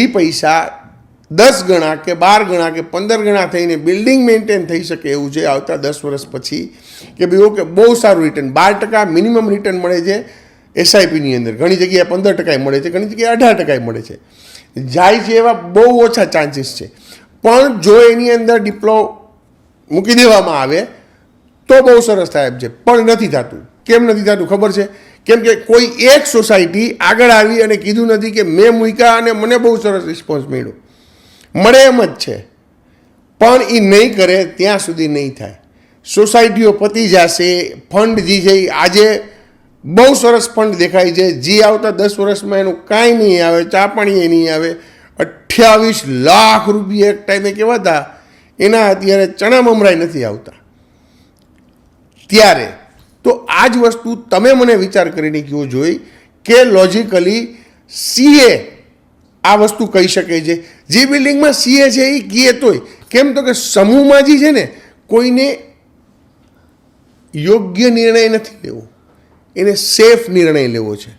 એ પૈસા 10 ગણા કે 12 ગણા કે 15 ગણા થઈને બિલ્ડિંગ મેન્ટેન થઈ શકે એવું છે આવતા 10 વર્ષ પછી કે ભાઈ ઓકે બહુ સારું રિટર્ન 12% મિનિમમ રિટર્ન મળે છે એસઆઈપીની અંદર. ઘણી જગ્યાએ 15% મળે છે, ઘણી જગ્યાએ 18% મળે છે. જાય છે એવા બહુ ઓછા ચાન્સીસ છે. પણ જો એની અંદર ડિપ્લો મૂકી દેવામાં આવે તો બહુ સરસ થાય એમ છે. પણ નથી થતું. કેમ નથી થતું ખબર છે? કેમ કે કોઈ એક સોસાયટી આગળ આવી અને કીધું નથી કે મેં મૂક્યા અને મને બહુ સરસ રિસ્પોન્સ મળ્યો. મળે એમ જ છે, પણ એ નહીં કરે ત્યાં સુધી નહીં થાય. સોસાયટીઓ પતી જશે. ફંડ જે છે આજે બહુ સરસ ફંડ દેખાય છે, જે આવતા 10 વર્ષમાં એનું કાંઈ નહીં આવે, ચા પાણી એ નહીં આવે. 28 લાખ રૂપિયા એક ટાઈમે કેવા હતા, એના અત્યારે ચણા મમરાય નથી આવતા. ત્યારે તો આ જ વસ્તુ તમે મને વિચાર કરીને કહો જોઈ કે લોજિકલી સીએ આ વસ્તુ કહી શકે છે. જે બિલ્ડિંગમાં સીએ છે એ કહે તોય કેમ તો કે સમૂહમાં જે છે ને કોઈને યોગ્ય નિર્ણય નથી લેવો, એને સેફ નિર્ણય લેવો છે.